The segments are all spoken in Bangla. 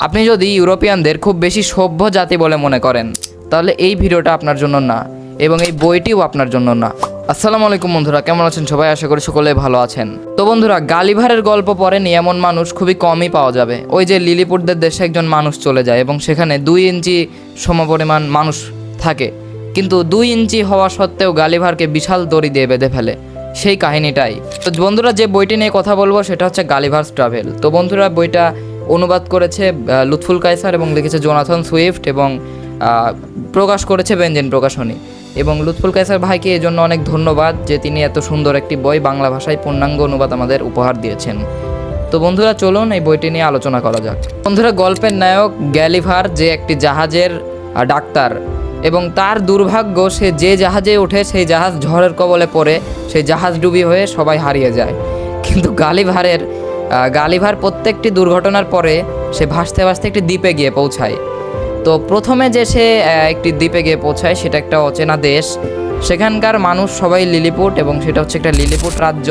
আপনি যদি ইউরোপিয়ানদের খুব বেশি সভ্য জাতি বলে মনে করেন, তাহলে এই ভিডিওটা আপনার জন্য না, এবং এই বইটিও আপনার জন্য না। আসসালামু আলাইকুম বন্ধুরা, কেমন আছেন সবাই? আশা করি সকলে ভালো আছেন। তো বন্ধুরা, গালিভারের গল্প পড়েনি এমন মানুষ খুবই কমই পাওয়া যাবে। ওই যে লিলিপুটদের দেশে একজন মানুষ চলে যায় এবং সেখানে 2 ইঞ্চি সমপরিমাণ মানুষ থাকে, কিন্তু 2 ইঞ্চি হওয়া সত্ত্বেও গালিভারকে বিশাল দড়ি দিয়ে বেঁধে ফেলে। সেই কাহিনীটাই তো বন্ধুরা, যে বইটি নিয়ে কথা বলবো সেটা হচ্ছে গালিভারস ট্রাভেল। তো বন্ধুরা, বইটা অনুবাদ করেছে লুৎফুল কায়সার এবং লিখেছে জোনাথন সুইফট, এবং প্রকাশ করেছে বেনজিন প্রকাশনী। এবং লুৎফুল কায়সার ভাইকে এই জন্য অনেক ধন্যবাদ যে তিনি এত সুন্দর একটি বই বাংলা ভাষায় পূর্ণাঙ্গ অনুবাদ আমাদের উপহার দিয়েছেন। তো বন্ধুরা, চলুন এই বইটি নিয়ে আলোচনা করা যাক। বন্ধুরা, গল্পের নায়ক গ্যালিভার যে একটি জাহাজের ডাক্তার, এবং তার দুর্ভাগ্য সে যে জাহাজে ওঠে সেই জাহাজ ঝড়ের কবলে পড়ে সেই জাহাজ ডুবি হয়ে সবাই হারিয়ে যায়। কিন্তু গালিভার প্রত্যেকটি দুর্ঘটনার পরে সে ভাসতে ভাসতে একটি দ্বীপে গিয়ে পৌঁছায়। তো প্রথমে যে সে একটি দ্বীপে গিয়ে পৌঁছায় সেটা একটা অচেনা দেশ। সেখানকার মানুষ সবাই লিলিপুট, এবং সেটা হচ্ছে একটা লিলিপুট রাজ্য।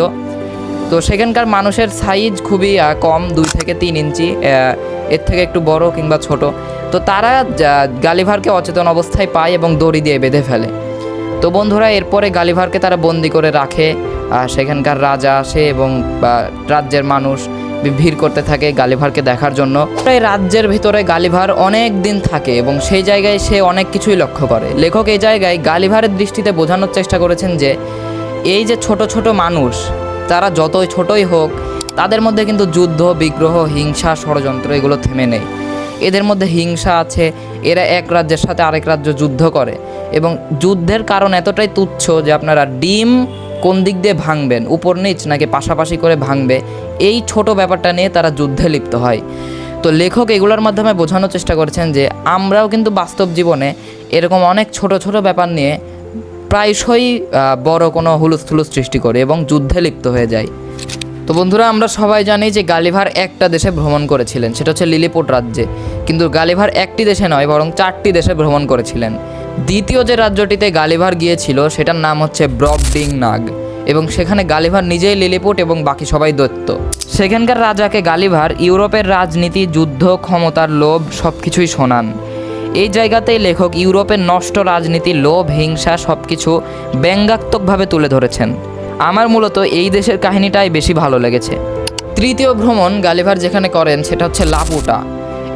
তো সেখানকার মানুষের সাইজ খুবই কম, 2 থেকে 3 ইঞ্চি, এর থেকে একটু বড় কিংবা ছোট। তো তারা গালিভারকে অচেতন অবস্থায় পায় এবং দড়ি দিয়ে বেঁধে ফেলে। তো বন্ধুরা, এরপরে গালিভারকে তারা বন্দি করে রাখে। সেখানকার রাজা আসে এবং রাজ্যের মানুষ ভিড় করতে থাকে গালিভারকে দেখার জন্য। এই রাজ্যের ভিতরে গালিভার অনেক দিন থাকে এবং সেই জায়গায় সে অনেক কিছুই লক্ষ্য করে। লেখক এই জায়গায় গালিভারের দৃষ্টিতে বোঝানোর চেষ্টা করেছেন যে এই যে ছোট ছোট মানুষ, তারা যতই ছোটই হোক, তাদের মধ্যে কিন্তু যুদ্ধ, বিগ্রহ, হিংসা, ষড়যন্ত্র এগুলো থেমে নেই। এদের মধ্যে হিংসা আছে। এরা এক রাজ্যের সাথে আরেক রাজ্য যুদ্ধ করে, এবং যুদ্ধের কারণ এতটাই তুচ্ছ যে আপনারা ডিম কোন দিক দিয়ে ভাঙবেন, উপর নিচ নাকি পাশাপাশি করে ভাঙবে, এই ছোট ব্যাপারটা নিয়ে তারা যুদ্ধে লিপ্ত হয়। তো লেখক এগুলোর মাধ্যমে বোঝানোর চেষ্টা করেছেন যে আমরাও কিন্তু বাস্তব জীবনে এরকম অনেক ছোট ছোট ব্যাপার নিয়ে প্রায়শই বড় কোনো হুলস্থুলুস সৃষ্টি করি এবং যুদ্ধে লিপ্ত হয়ে যাই। তো বন্ধুরা, আমরা সবাই জানি যে গালিভার একটা দেশে ভ্রমণ করেছিলেন, সেটা হচ্ছে লিলিপুট রাজ্যে। কিন্তু গালিভার একটি দেশে নয়, বরং 4টি দেশে ভ্রমণ করেছিলেন। দ্বিতীয় যে রাজ্যটিতে গালিভার গিয়েছিল সেটার নাম হচ্ছে ব্রবডিংনাগ, এবং সেখানে গালিভার নিজেই লিলিপুট এবং বাকি সবাই দৈত্য। সেখানকার রাজাকে গালিভার ইউরোপের রাজনীতি, যুদ্ধ, ক্ষমতার লোভ সব কিছুই শোনান। এই জায়গাতেই লেখক ইউরোপের নষ্ট রাজনীতি, লোভ, হিংসা সব কিছু ব্যঙ্গাত্মকভাবে তুলে ধরেছেন। আমার মূলত এই দেশের কাহিনীটাই বেশি ভালো লেগেছে। তৃতীয় ভ্রমণ গালিভার যেখানে করেন সেটা হচ্ছে লাপুটা।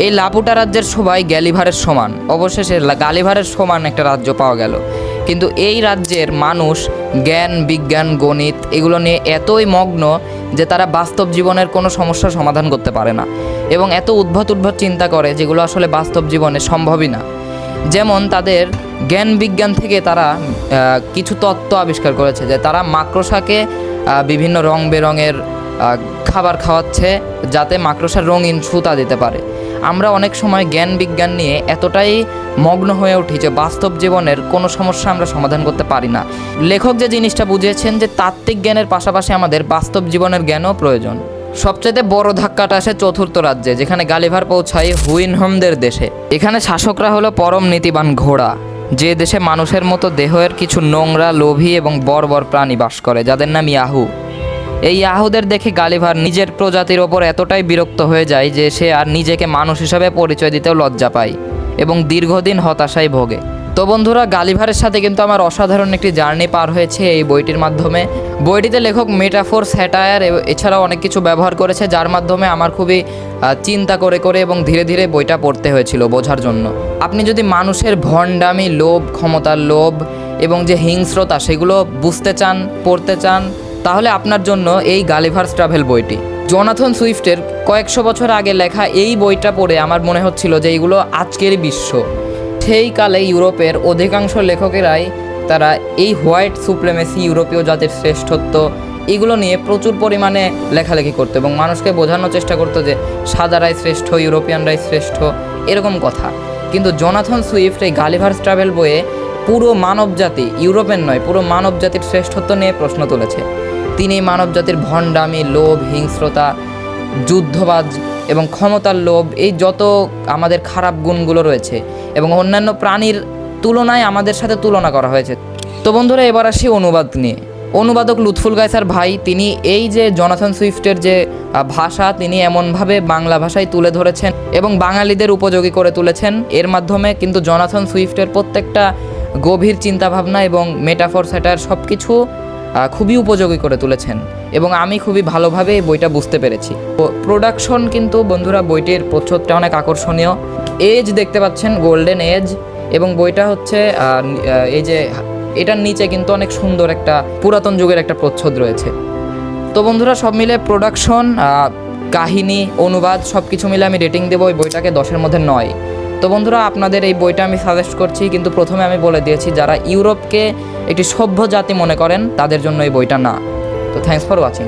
এই লাপুটা রাজ্যের সবাই গ্যালিভারের সমান। অবশেষে গালিভারের সমান একটা রাজ্য পাওয়া গেল। কিন্তু এই রাজ্যের মানুষ জ্ঞান, বিজ্ঞান, গণিত এগুলো নিয়ে এতই মগ্ন যে তারা বাস্তব জীবনের কোনো সমস্যার সমাধান করতে পারে না, এবং এত উদ্ভট চিন্তা করে যেগুলো আসলে বাস্তব জীবনে সম্ভবই না। যেমন তাদের জ্ঞান বিজ্ঞান থেকে তারা কিছু তত্ত্ব আবিষ্কার করেছে যে তারা মাকড়সাকে বিভিন্ন রং বেরঙের খাবার খাওয়াচ্ছে যাতে মাকড়সার রঙিন সুতা দিতে পারে। আমরা অনেক সময় জ্ঞান বিজ্ঞান নিয়ে এতটাই মগ্ন হয়ে উঠি যে বাস্তব জীবনের কোনো সমস্যা আমরা সমাধান করতে পারি না। লেখক যে জিনিসটা বুঝিয়েছেন যে তাত্ত্বিক জ্ঞানের পাশাপাশি আমাদের বাস্তব জীবনের জ্ঞানও প্রয়োজন। সবচেয়ে বড় ধাক্কাটা আসে চতুর্থ রাজ্যে, যেখানে গালিভার পৌঁছায় হুইনহোমদের দেশে। এখানে শাসকরা হলো পরম নীতিবান ঘোড়া, যে দেশে মানুষের মতো দেহের কিছু নোংরা, লোভী এবং বর্বর প্রাণী বাস করে, যাদের নাম ইয়াহু। এই ইয়াহুদের দেখে গালিভার নিজের প্রজাতির ওপর এতটাই বিরক্ত হয়ে যায় যে সে আর নিজেকে মানুষ হিসাবে পরিচয় দিতেও লজ্জা পায় এবং দীর্ঘদিন হতাশায় ভোগে। তো বন্ধুরা, গালিভারের সাথে কিন্তু আমার অসাধারণ একটি জার্নি পার হয়েছে এই বইটির মাধ্যমে। বইটিতে লেখক মেটাফোর, স্যাটায়ার এছাড়াও অনেক কিছু ব্যবহার করেছে, যার মাধ্যমে আমার খুবই চিন্তা করে এবং ধীরে ধীরে বইটা পড়তে হয়েছিল বোঝার জন্য। আপনি যদি মানুষের ভণ্ডামি, লোভ, ক্ষমতার লোভ এবং যে হিংস্রতা সেগুলো বুঝতে চান, পড়তে চান, তাহলে আপনার জন্য এই গালিভারস ট্রাভেল বইটি। জোনাথন সুইফটের কয়েকশো বছর আগে লেখা এই বইটা পড়ে আমার মনে হচ্ছিল যে এইগুলো আজকেরই বিশ্ব। সেই কালে ইউরোপের অধিকাংশ লেখকেরাই তারা এই হোয়াইট সুপ্রিমেসি, ইউরোপীয় জাতির শ্রেষ্ঠত্ব এগুলো নিয়ে প্রচুর পরিমাণে লেখালেখি করতো এবং মানুষকে বোঝানোর চেষ্টা করতো যে সাদারাই শ্রেষ্ঠ, ইউরোপিয়ানরাই শ্রেষ্ঠ, এরকম কথা। কিন্তু জোনাথন সুইফট এই গালিভারস ট্রাভেল বইয়ে পুরো মানবজাতি, ইউরোপের নয়, পুরো মানবজাতির শ্রেষ্ঠত্ব নিয়ে প্রশ্ন তুলেছে। তিনি মানবজাতির ভণ্ডামি, লোভ, হিংস্রতা, যুদ্ধবাজ এবং ক্ষমতার লোভ, এই যত আমাদের খারাপ গুণগুলো রয়েছে এবং অন্যান্য প্রাণীর তুলনায় আমাদের সাথে তুলনা করা হয়েছে। তো বন্ধুরা, এবার আসি অনুবাদ নিয়ে। অনুবাদক লুৎফুল কায়সার ভাই তিনি এই যে জোনাথন সুইফটের যে ভাষা তিনি এমনভাবে বাংলা ভাষায় তুলে ধরেছেন এবং বাঙালিদের উপযোগী করে তুলেছেন, এর মাধ্যমে কিন্তু জোনাথন সুইফটের প্রত্যেকটা গভীর চিন্তাভাবনা এবং মেটাফর স্যাটার সব কিছু খুবই উপযোগী করে তুলেছেন এবং আমি খুবই ভালোভাবে এই বইটা বুঝতে পেরেছি। প্রোডাকশন কিন্তু বন্ধুরা বইটির প্রচ্ছদটা অনেক আকর্ষণীয়। এজ দেখতে পাচ্ছেন, গোল্ডেন এজ, এবং বইটা হচ্ছে এই যে এটার নিচে কিন্তু অনেক সুন্দর একটা পুরাতন যুগের একটা প্রচ্ছদ রয়েছে। তো বন্ধুরা সব মিলে প্রোডাকশন, কাহিনী, অনুবাদ সব কিছু মিলে আমি রেটিং দেবো এই বইটাকে 10-এর মধ্যে 9। তো বন্ধুরা আপনাদের এই বইটা আমি সাজেস্ট করছি, কিন্তু প্রথমে আমি বলে দিয়েছি যারা ইউরোপকে একটি সভ্য জাতি মনে করেন তাদের জন্য এই বইটা না। তো থ্যাঙ্কস ফর ওয়াচিং।